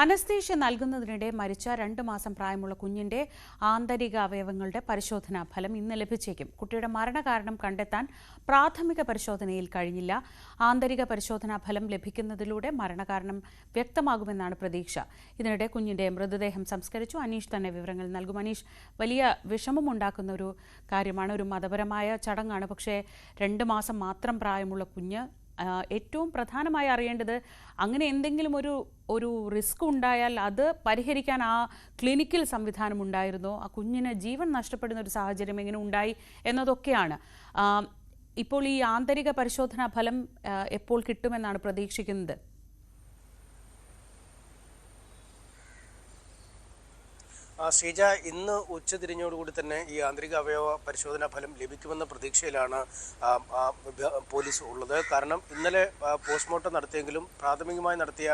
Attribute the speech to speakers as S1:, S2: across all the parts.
S1: Anaesthesia നൽകുന്നതിനിടെ മരിച്ച 2 മാസം പ്രായമുള്ള കുഞ്ഞിന്റെ ആന്തരിക അവയവങ്ങളുടെ പരിശോധനാ ഫലം ഇന്ന് ലഭിച്ചേക്കും. കുട്ടിയുടെ മരണകാരണം കണ്ടെത്താൻ പ്രാഥമിക പരിശോധനയിൽ കഴിഞ്ഞില്ല. ആന്തരിക പരിശോധനാ ഫലം ലഭിക്കുന്നതിലൂടെ മരണകാരണം വ്യക്തമാകുമെന്നാണ് പ്രതീക്ഷ. ഇതിനിടെ കുഞ്ഞിന്റെ മൃതദേഹം സംസ്കരിച്ചു. അനീഷ് തന്നെ വിവരങ്ങൾ നൽകും. അനീഷ്, വലിയ വിഷമമുണ്ടാക്കുന്ന ഒരു കാര്യമാണ്, ഒരു മതപരമായ ചടങ്ങാണ്. പക്ഷേ 2 മാസം മാത്രം പ്രായമുള്ള കുഞ്ഞ്, ഏറ്റവും പ്രധാനമായി അറിയേണ്ടത് അങ്ങനെ എന്തെങ്കിലും ഒരു റിസ്ക് ഉണ്ടായാൽ അത് പരിഹരിക്കാൻ ആ ക്ലിനിക്കൽ സംവിധാനം ഉണ്ടായിരുന്നോ, ആ കുഞ്ഞിന് ജീവൻ നഷ്ടപ്പെടുന്ന ഒരു സാഹചര്യം എങ്ങനെ ഉണ്ടായി എന്നതൊക്കെയാണ്. ഇപ്പോൾ ഈ ആന്തരിക പരിശോധനാ ഫലം എപ്പോൾ കിട്ടുമെന്നാണ് പ്രതീക്ഷിക്കുന്നത്?
S2: ശ്രീജ, ഇന്ന് ഉച്ചതിരിഞ്ഞോടുകൂടി തന്നെ ഈ ആന്തരിക അവയവ പരിശോധനാ ഫലം ലഭിക്കുമെന്ന പ്രതീക്ഷയിലാണ് പോലീസ് ഉള്ളത്. കാരണം ഇന്നലെ പോസ്റ്റ്മോർട്ടം നടത്തിയെങ്കിലും പ്രാഥമികമായി നടത്തിയ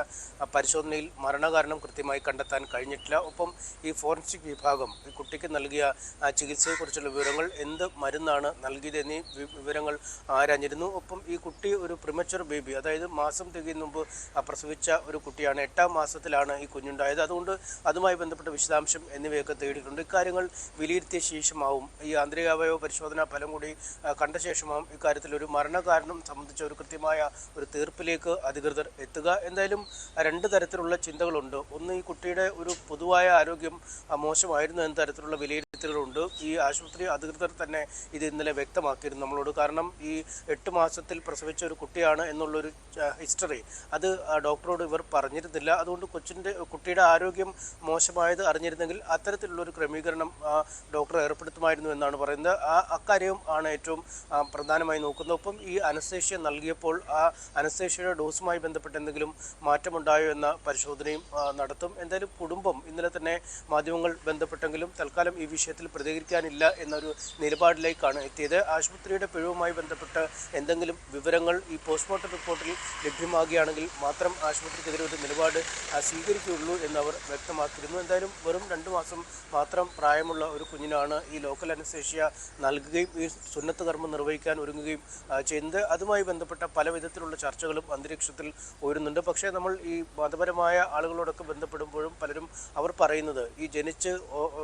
S2: പരിശോധനയിൽ മരണകാരണം കൃത്യമായി കണ്ടെത്താൻ കഴിഞ്ഞിട്ടില്ല. ഒപ്പം ഈ ഫോറൻസിക് വിഭാഗം ഈ കുട്ടിക്ക് നൽകിയ ചികിത്സയെക്കുറിച്ചുള്ള വിവരങ്ങൾ, എന്ത് മരുന്നാണ് നൽകിയത് എന്നീ വിവരങ്ങൾ ആരാഞ്ഞിരുന്നു. ഒപ്പം ഈ കുട്ടി ഒരു പ്രിമച്വർ ബേബി, അതായത് മാസം തികയും മുമ്പ് പ്രസവിച്ച ഒരു കുട്ടിയാണ്. 8ാം മാസത്തിലാണ് ഈ കുഞ്ഞുണ്ടായത്. അതുകൊണ്ട് അതുമായി ബന്ധപ്പെട്ട വിശദാംശം എന്നിവയൊക്കെ തേടിയിട്ടുണ്ട്. ഇക്കാര്യങ്ങൾ വിലയിരുത്തിയ ശേഷമാവും, ഈ ആന്തരികാവയവ പരിശോധനാ ഫലം കൂടി കണ്ട ശേഷമാവും ഇക്കാര്യത്തിൽ ഒരു മരണകാരണം സംബന്ധിച്ച ഒരു കൃത്യമായ ഒരു തീർപ്പിലേക്ക് അധികൃതർ എത്തുക. എന്തായാലും 2 തരത്തിലുള്ള ചിന്തകളുണ്ട്. ഒന്ന്, ഈ കുട്ടിയുടെ ഒരു പൊതുവായ ആരോഗ്യം മോശമായിരുന്നു എന്ന തരത്തിലുള്ള വിലയിരുത്തലുകളുണ്ട്. ഈ ആശുപത്രി അധികൃതർ തന്നെ ഇത് ഇന്നലെ വ്യക്തമാക്കിയിരുന്നു നമ്മളോട്. കാരണം ഈ 8 മാസത്തിൽ പ്രസവിച്ച ഒരു കുട്ടിയാണ് എന്നുള്ളൊരു ഹിസ്റ്ററി അത് ഡോക്ടറോട് ഇവർ പറഞ്ഞിരുന്നില്ല. അതുകൊണ്ട് കുട്ടിയുടെ ആരോഗ്യം മോശമായത് അറിഞ്ഞിരുന്നെങ്കിൽ അത്തരത്തിലുള്ളൊരു ക്രമീകരണം ഡോക്ടർ ഏർപ്പെടുത്തുമായിരുന്നു എന്നാണ് പറയുന്നത്. അക്കാര്യവും ആണ് ഏറ്റവും പ്രധാനമായി നോക്കുന്നത്. ഒപ്പം ഈ അനസ്തേഷ്യ നൽകിയപ്പോൾ ആ അനസ്തേഷ്യയുടെ ഡോസുമായി ബന്ധപ്പെട്ട് എന്തെങ്കിലും മാറ്റമുണ്ടായോ എന്ന പരിശോധനയും നടത്തും. എന്തായാലും കുടുംബം ഇന്നലെ തന്നെ മാധ്യമങ്ങൾ ബന്ധപ്പെട്ടെങ്കിലും തൽക്കാലം ഈ വിഷയത്തിൽ പ്രതികരിക്കാനില്ല എന്നൊരു നിലപാടിലേക്കാണ് എത്തിയത്. ആശുപത്രിയുടെ പിഴവുമായി ബന്ധപ്പെട്ട് എന്തെങ്കിലും വിവരങ്ങൾ ഈ പോസ്റ്റ്മോർട്ടം റിപ്പോർട്ടിൽ ലഭ്യമാകുകയാണെങ്കിൽ മാത്രം ആശുപത്രിക്കെതിരെ ഒരു നിലപാട് സ്വീകരിക്കുകയുള്ളൂ എന്നവർ വ്യക്തമാക്കിയിരുന്നു. എന്തായാലും വെറും 2 മാസം മാത്രം പ്രായമുള്ള ഒരു കുഞ്ഞിനാണ് ഈ ലോക്കൽ അനസ്തേഷ്യ നൽകുകയും ഈ സുന്നത്ത് കർമ്മം നിർവഹിക്കാൻ ഒരുങ്ങുകയും ചെയ്യുന്നത്. അതുമായി ബന്ധപ്പെട്ട പല വിധത്തിലുള്ള ചർച്ചകളും അന്തരീക്ഷത്തിൽ ഉയരുന്നുണ്ട്. പക്ഷേ നമ്മൾ ഈ മതപരമായ ആളുകളോടൊക്കെ ബന്ധപ്പെടുമ്പോഴും പലരും അവർ പറയുന്നത്, ഈ ജനിച്ച്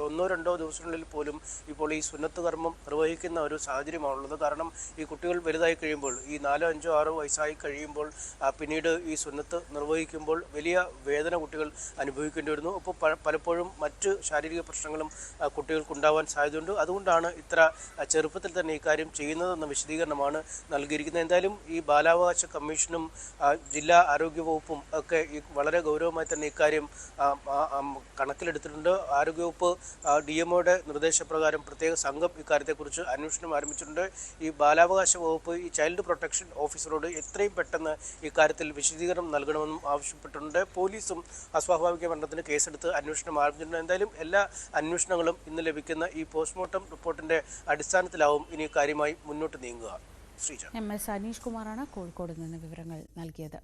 S2: 1-2 ദിവസങ്ങളിൽ പോലും ഇപ്പോൾ ഈ സുന്നത്ത് കർമ്മം നിർവഹിക്കുന്ന ഒരു സാഹചര്യമാണുള്ളത്. കാരണം ഈ കുട്ടികൾ വലുതായി കഴിയുമ്പോൾ, ഈ 4, 5, 6 വയസ്സായി കഴിയുമ്പോൾ പിന്നീട് ഈ സുന്നത്ത് നിർവഹിക്കുമ്പോൾ വലിയ വേദന കുട്ടികൾ അനുഭവിക്കേണ്ടി വരുന്നു. അപ്പോൾ പലപ്പോഴും മറ്റ് ശാരീരിക പ്രശ്നങ്ങളും കുട്ടികൾക്കുണ്ടാവാൻ സാധ്യതയുണ്ട്. അതുകൊണ്ടാണ് ഇത്ര ചെറുപ്പത്തിൽ തന്നെ ഇക്കാര്യം ചെയ്യുന്നതെന്ന വിശദീകരണമാണ് നൽകിയിരിക്കുന്നത്. എന്തായാലും ഈ ബാലാവകാശ കമ്മീഷനും ജില്ലാ ആരോഗ്യ വകുപ്പും ഒക്കെ വളരെ ഗൗരവമായി തന്നെ ഇക്കാര്യം കണക്കിലെടുത്തിട്ടുണ്ട്. ആരോഗ്യവകുപ്പ് DMOയുടെ നിർദ്ദേശപ്രകാരം പ്രത്യേക സംഘം ഇക്കാര്യത്തെക്കുറിച്ച് അന്വേഷണം ആരംഭിച്ചിട്ടുണ്ട്. ഈ ബാലാവകാശ വകുപ്പ് ഈ ചൈൽഡ് പ്രൊട്ടക്ഷൻ ഓഫീസറോട് എത്രയും പെട്ടെന്ന് ഇക്കാര്യത്തിൽ വിശദീകരണം നൽകണമെന്നും ആവശ്യപ്പെട്ടിട്ടുണ്ട്. പോലീസും അസ്വാഭാവിക മരണത്തിന് കേസെടുത്ത് അന്വേഷണം ആരംഭിച്ചിട്ടുണ്ട്. എന്തായാലും എല്ലാ അന്വേഷണങ്ങളും ഇന്ന് ലഭിക്കുന്ന ഈ പോസ്റ്റ്മോർട്ടം റിപ്പോർട്ടിന്റെ അടിസ്ഥാനത്തിലാവും ഇനി കാര്യമായി മുന്നോട്ട് നീങ്ങുക. ശ്രീജ.
S1: MS അനീഷ് കുമാറാണ് കോഴിക്കോട് നിന്ന് വിവരങ്ങൾ നൽകിയത്.